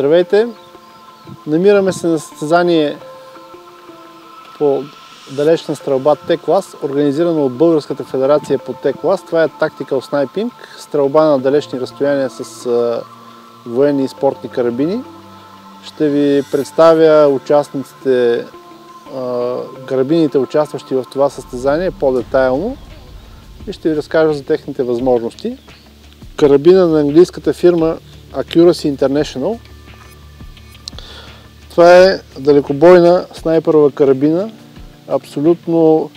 Здравейте! Намираме се на състезание по далечна стрелба Т-клас, организирано от Българската федерация по Т-клас. Това е Tactical Sniping, стрелба на далечни разстояния с военни и спортни карабини. Ще ви представя участниците, карабините, участващи в това състезание по-детайлно и ще ви разкажа за техните възможности. Карабина на английската фирма Accuracy International. Това е далекобойна снайперова карабина, абсолютно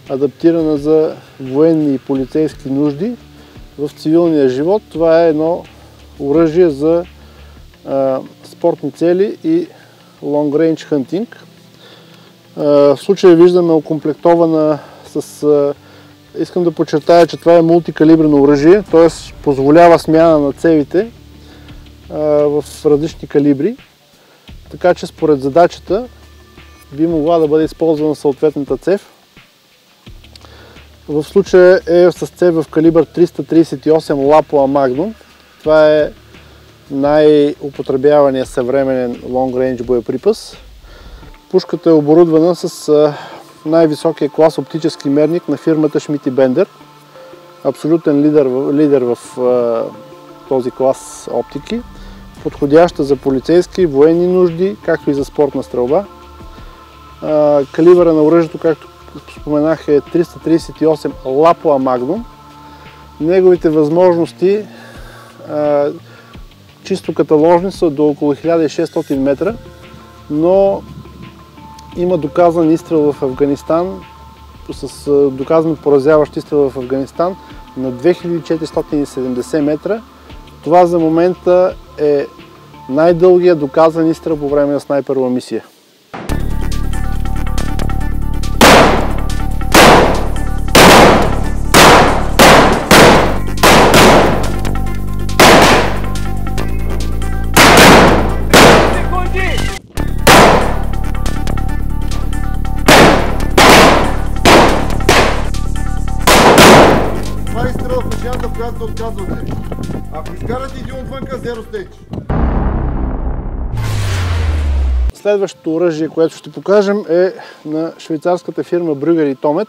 адаптирана за военни и полицейски нужди в цивилния живот. Това е едно оръжие за спортни цели и long range hunting. В случая виждаме окомплектована с... Искам да подчертая, че това е мултикалибрено оръжие, т.е. позволява смяна на цевите в различни калибри. Така че според задачата би могла да бъде използвана съответната цев. В случая е с цев в калибър 338 Lapua Magnum. Това е най-употребявания съвременен long range боеприпас. Пушката е оборудвана с най-високия клас оптически мерник на фирмата Schmidt & Bender. Абсолютен лидер в този клас оптики. Подходяща за полицейски, военни нужди, както и за спортна стрелба. Калибъра на оръжието, както споменах, е 338 Lapua Magnum. Неговите възможности чисто каталожни са до около 1600 метра, но има доказан изстрел в Афганистан, с доказан поразяващ изстрел в Афганистан на 2470 метра. Това за момента е най-дългият доказан изстрел по време на снайперова мисия. Това е изстрел в машината, в която се отказвате. Ако изкарате един отвънка, зеро стейдж. Следващото оръжие, което ще покажем, е на швейцарската фирма Brügger & Tomet.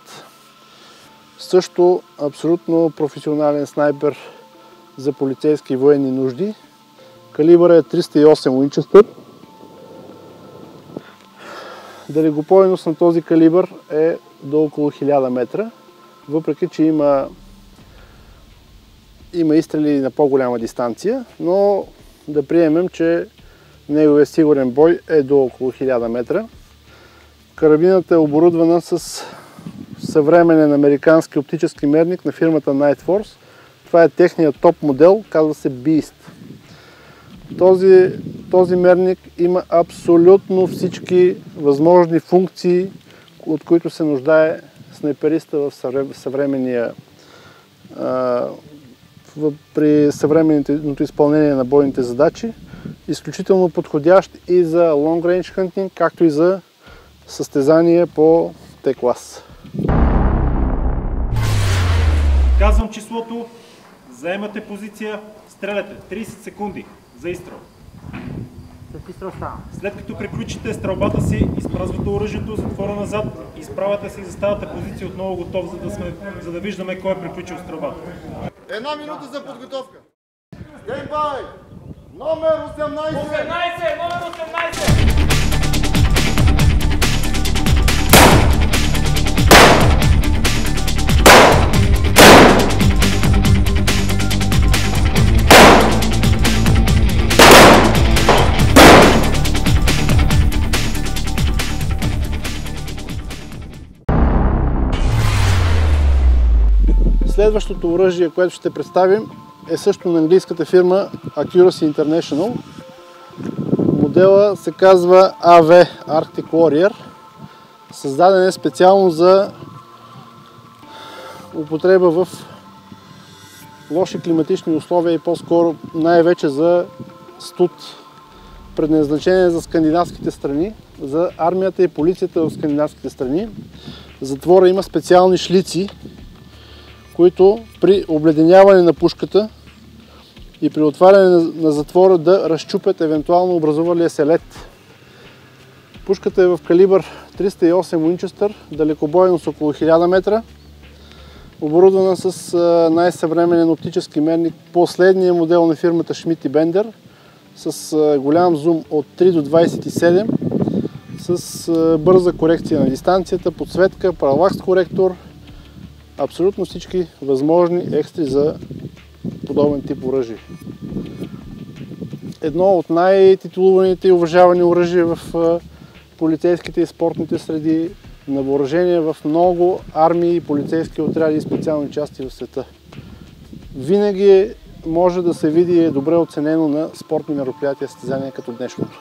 Също абсолютно професионален снайпер за полицейски и военни нужди. Калибър е 308 Winchester. Далекобойност на този калибър е до около 1000 метра, въпреки че има изстрели на по-голяма дистанция, но да приемем, че неговият сигурен бой е до около 1000 метра. Карабината е оборудвана с съвременен американски оптически мерник на фирмата Night Force. Това е техният топ модел, казва се Beast. Този мерник има абсолютно всички възможни функции, от които се нуждае снайпериста в при съвременното изпълнение на бойните задачи. Изключително подходящ и за long range hunting, както и за състезание по Т-клас. Казвам числото, заемате позиция, стреляте 30 секунди за изстрел. След като приключите стрелбата си, изпразвате оръжието, затвора назад, изправяте се и заставате позиция отново готов, за да виждаме кой е приключил стрелбата. Една минута за подготовка. Стендбай! Номер 18! Номер 18! Следващото оръжие, което ще представим, е също на английската фирма Accuracy International. Модела се казва AV Arctic Warrior. Създаден е специално за употреба в лоши климатични условия и по-скоро най-вече за студ. Предназначение за скандинавските страни, за армията и полицията в скандинавските страни. Затвора има специални шлици, които при обледеняване на пушката и при отваряне на затвора да разчупят евентуално образувалия се лед. Пушката е в калибър 308 Winchester, далекобойност около 1000 метра, оборудвана с най-съвременен оптически мерник, последния модел на фирмата Schmidt & Bender, с голям зум от 3 до 27, с бърза корекция на дистанцията, подсветка, паралакс коректор, абсолютно всички възможни екстри за подобен тип оръжие. Едно от най-титулуваните и уважавани оръжия в полицейските и спортните среди, на въоръжение в много армии, полицейски отряди и специални части в света. Винаги може да се види и е добре оценено на спортни мероприятия, състезания като днешното.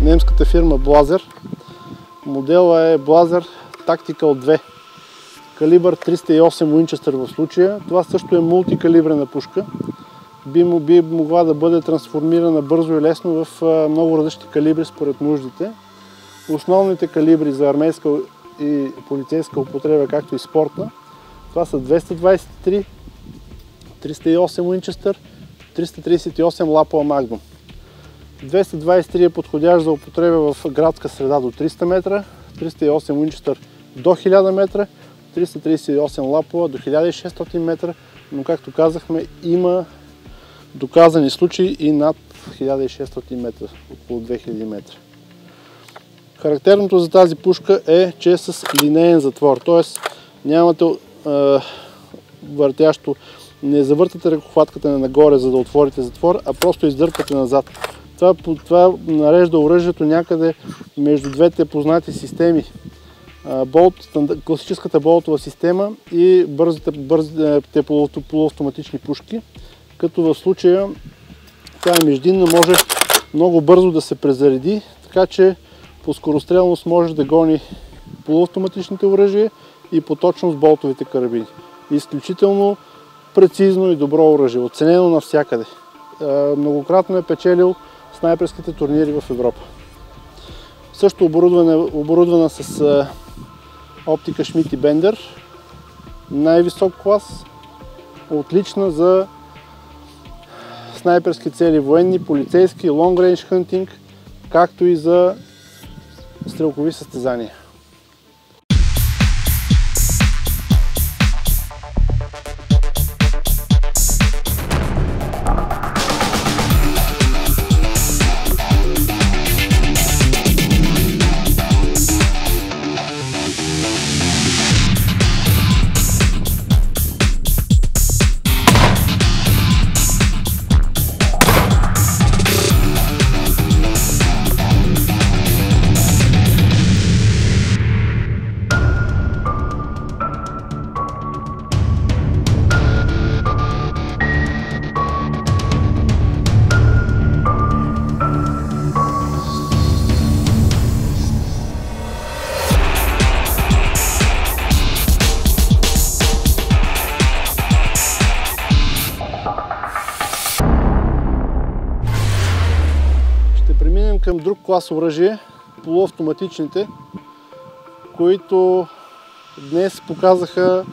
Немската фирма Blaser. Модела е Blaser Tactical 2. Калибър 308 Winchester в случая. Това също е мултикалибрена пушка. Би могла да бъде трансформирана бързо и лесно в много различни калибри според нуждите. Основните калибри за армейска и полицейска употреба, както и спортна, това са 223, 308 Winchester, 338 Lapua Magnum. 223 е подходящ за употреба в градска среда до 300 метра, 308 Winchester до 1000 метра, 338 Lapua до 1600 метра, но както казахме, има доказани случаи и над 1600 метра, около 2000 метра. Характерното за тази пушка е, че е с линеен затвор, т.е. нямате въртящо, не завъртате ръкохватката нагоре, за да отворите затвор, а просто издърпате назад. Това нарежда оръжието някъде между двете познати системи. Класическата болтова система и бързите полуавтоматични пушки, като в случая тя е междинна, може много бързо да се презареди, така че по скорострелност може да гони полуавтоматичните оръжия и по точност болтовите карабини. Изключително прецизно и добро оръжие, оценено навсякъде. Многократно е печелил снайперските турнири в Европа. Също оборудвана с оптика Schmidt & Bender, най-висок клас, отлична за снайперски цели, военни, полицейски, long range hunting, както и за стрелкови състезания. Към друг клас оръжие, полуавтоматичните, които днес показаха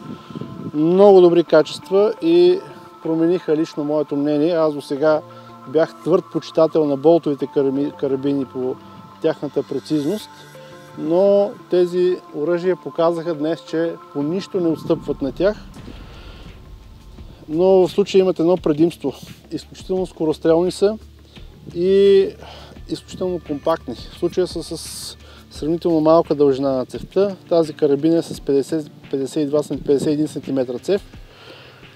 много добри качества и промениха лично моето мнение. Аз досега бях твърд почитател на болтовите карабини по тяхната прецизност, но тези оръжия показаха днес, че по нищо не отстъпват на тях. Но в случая имат едно предимство. Изключително скорострелни са и изключително компактни. В случая са с сравнително малка дължина на цевта. Тази карабина е с 51 см цев.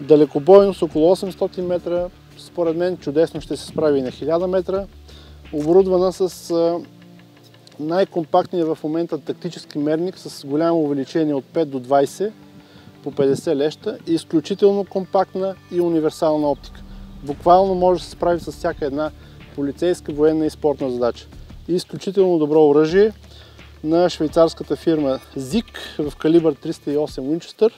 Далекобойност около 800 метра. Според мен чудесно ще се справи и на 1000 метра. Оборудвана с най-компактния в момента тактически мерник с голямо увеличение от 5 до 20 по 50 леща. Изключително компактна и универсална оптика. буквално може да се справи с всяка една полицейска, военна и спортна задача. Изключително добро оръжие на швейцарската фирма ZIG в калибър 308 Winchester.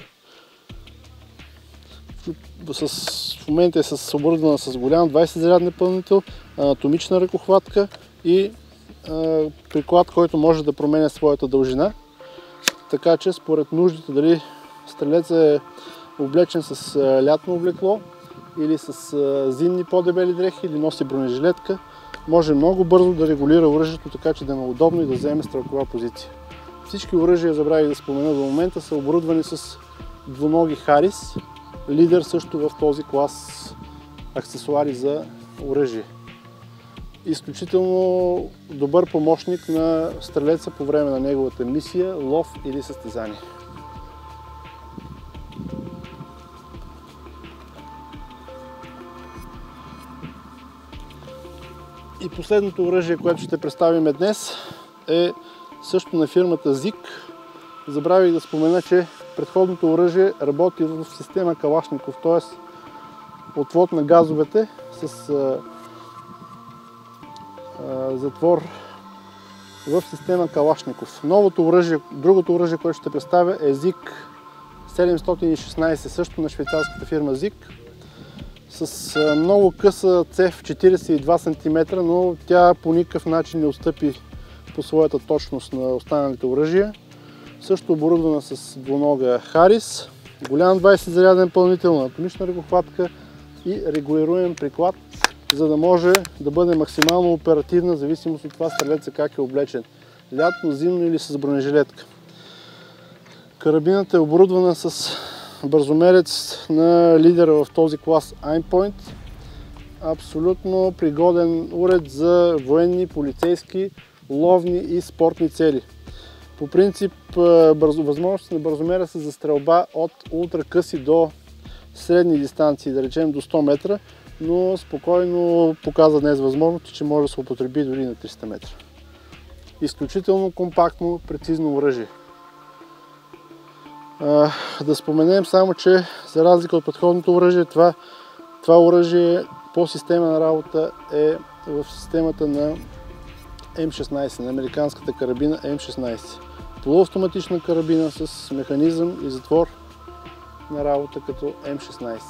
В момента е оборудвана с голям 20-заряден напълнител, анатомична ръкохватка и приклад, който може да променя своята дължина. Така че според нуждите, дали стрелецът е облечен с лятно облекло или с зимни по-дебели дрехи или носи бронежилетка, може много бързо да регулира оръжието, така че да е удобно и да вземе стрелкова позиция. Всички оръжия, забравих да спомена до момента, са оборудвани с двуноги Харис, лидер също в този клас аксесуари за оръжие. Изключително добър помощник на стрелеца по време на неговата мисия, лов или състезание. И последното оръжие, което ще представим днес, е също на фирмата ZIG. Забравих да спомена, че предходното оръжие работи в система Калашников, т.е. отвод на газовете с затвор в система Калашников. Другото оръжие, което ще представя, е ZIG 716, също на швейцарската фирма ZIG, с много къса цев 42 см, но тя по никакъв начин не отстъпи по своята точност на останалите оръжия. Също оборудвана с двунога Харис, голям 20-заряден пълнител, анатомична ръкохватка и регулируем приклад, за да може да бъде максимално оперативна, в зависимост от това стрелеца как е облечен. Лятно, зимно или с бронежилетка. Карабината е оборудвана с бързомерец на лидера в този клас Aimpoint. Абсолютно пригоден уред за военни, полицейски, ловни и спортни цели. По принцип, възможности на бързомера са за стрелба от ултракъси до средни дистанции, да речем до 100 метра, но спокойно показва днес възможности, че може да се употреби дори на 300 метра. Изключително компактно, прецизно оръжие. Да споменем само, че за разлика от предходното оръжие, това оръжие по система на работа е в системата на М16, на американската карабина М16. Полуавтоматична карабина с механизъм и затвор на работа като М16.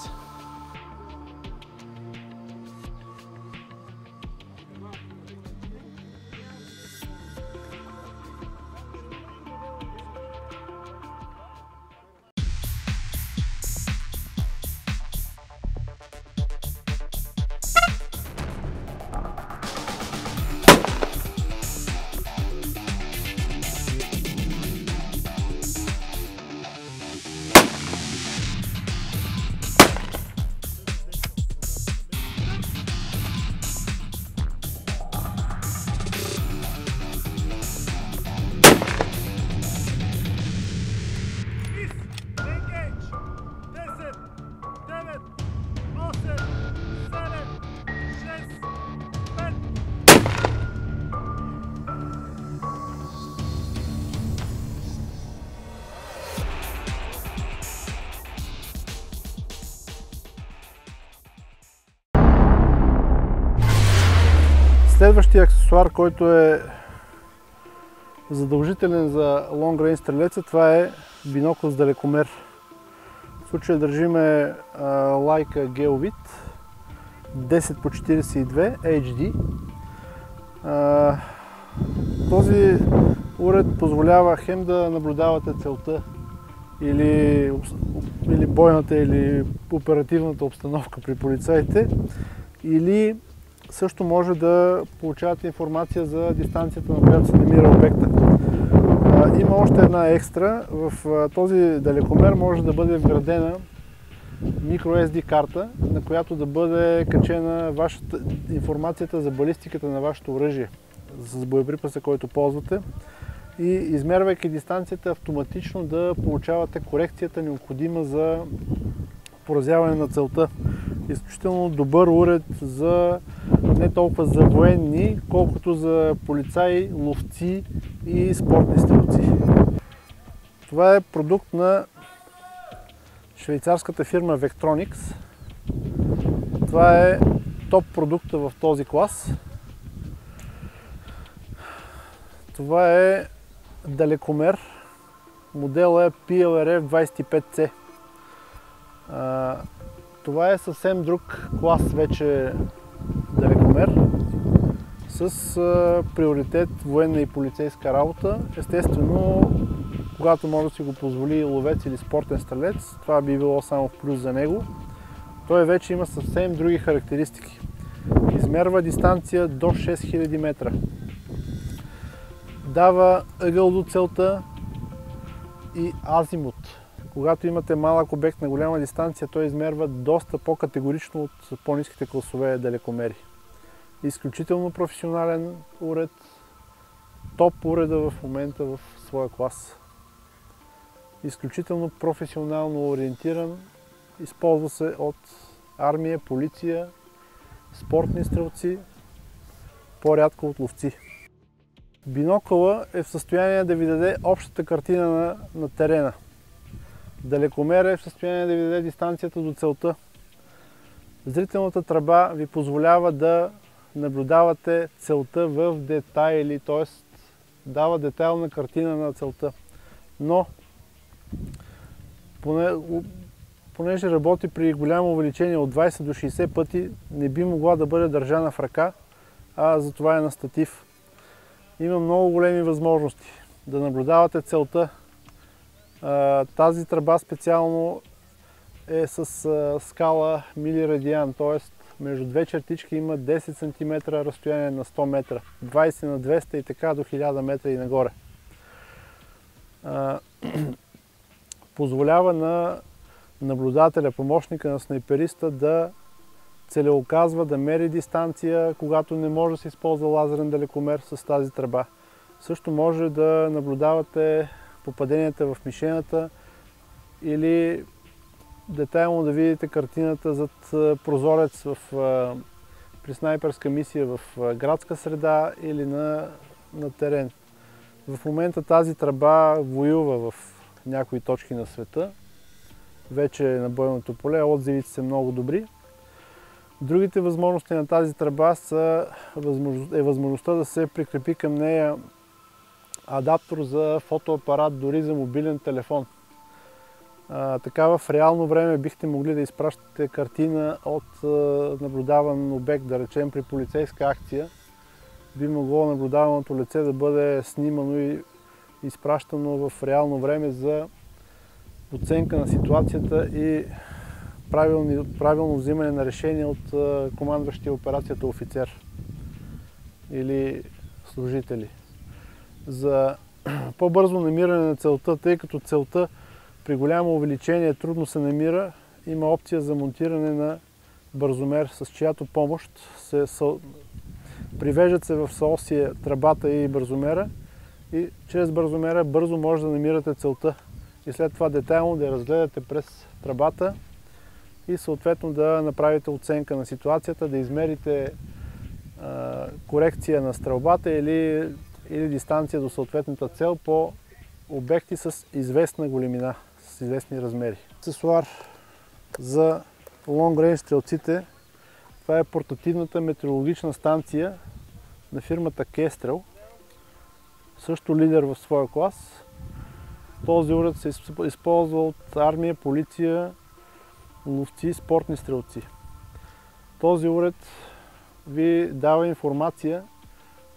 Следващия аксесуар, който е задължителен за long range стрелеца, това е бинокъл с далекомер. В случая държиме Leica Geovit 10x42 HD. Този уред позволява хем да наблюдавате целта или бойната или оперативната обстановка при полицаите, или също може да получавате информация за дистанцията, на която се намира обекта. Има още една екстра. В този далекомер може да бъде вградена microSD карта, на която да бъде качена информацията за балистиката на вашето оръжие, с боеприпаса, който ползвате, и измервайки дистанцията, автоматично да получавате корекцията, необходима за поразяване на целта. Изключително добър уред не толкова за военни, колкото за полицаи, ловци и спортни стрелци. Това е продукт на швейцарската фирма Vectronics. Това е топ продукта в този клас. Това е далекомер. Моделът е PLRF25C. Това е съвсем друг клас вече далекомер с приоритет военна и полицейска работа. Естествено, когато може да си го позволи ловец или спортен стрелец, това би било само в плюс за него. Той вече има съвсем други характеристики. Измерва дистанция до 6000 метра. Дава ъгъл до целта и азимут. Когато имате малък обект на голяма дистанция, той измерва доста по-категорично от по-ниските класове далекомери. Изключително професионален уред, топ уреда в момента в своя клас. Изключително професионално ориентиран, използва се от армия, полиция, спортни стрелци, по-рядко от ловци. Бинокъла е в състояние да ви даде общата картина на терена. Далекомер е в състояние да ви даде дистанцията до целта. Зрителната тръба ви позволява да наблюдавате целта в детайли, т.е. дава детайлна картина на целта. Но, понеже работи при голямо увеличение от 20 до 60 пъти, не би могла да бъде държана в ръка, а затова е на статив. Има много големи възможности да наблюдавате целта. Тази тръба специално е с скала милирадиан, т.е. между две чертички има 10 см разстояние на 100 метра, 20 на 200 и така до 1000 метра и нагоре. Позволява на наблюдателя, помощника на снайпериста да целеуказва, да мери дистанция, когато не може да се използва лазерен далекомер с тази тръба. Също може да наблюдавате попаденията в мишената или детайлно да видите картината зад прозорец при снайперска мисия в градска среда или на терен. В момента тази тръба воюва в някои точки на света. Вече е на бойното поле, отзивите са много добри. Другите възможности на тази тръба е възможността да се прикрепи към нея адаптор за фотоапарат, дори за мобилен телефон. Така в реално време бихте могли да изпращате картина от наблюдаван обект, да речем при полицейска акция. Би могло наблюдаваното лице да бъде снимано и изпращано в реално време за оценка на ситуацията и правилно взимане на решение от командващия операцията офицер или служители. За по-бързо намиране на целта, тъй като целта при голямо увеличение трудно се намира, има опция за монтиране на бързомер, с чиято помощ привеждат се в съосие тръбата и бързомера и чрез бързомера бързо може да намирате целта и след това детайлно да я разгледате през тръбата и съответно да направите оценка на ситуацията, да измерите корекция на стрелбата или дистанция до съответната цел по обекти с известна големина, с известни размери. Аксесуар за лонг рейндж стрелците. Това е портативната метеорологична станция на фирмата Kestrel, също лидер в своя клас. Този уред се използва от армия, полиция, ловци, спортни стрелци. Този уред ви дава информация,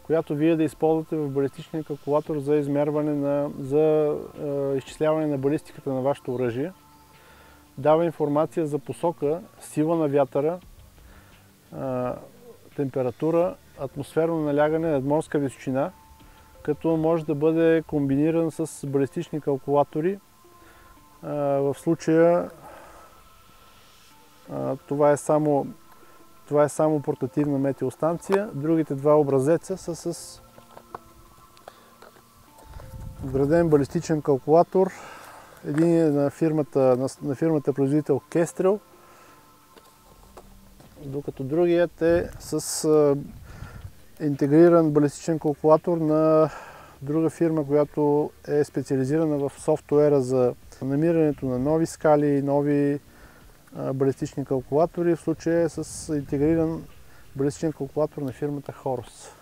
която вие да използвате в балистичния калкулатор за изчисляване на балистиката на вашето оръжие. Дава информация за посока, сила на вятъра, температура, атмосферно налягане, надморска височина, като може да бъде комбиниран с балистични калкулатори. В случая това е само портативна метеостанция. Другите два образеца са с вграден балистичен калкулатор. Един е на фирмата производител Kestrel, докато другият е с интегриран балистичен калкулатор на друга фирма, която е специализирана в софтуера за намирането на нови скали, нови балистични калкулатори. В случая е с интегриран балистичен калкулатор на фирмата Хорус.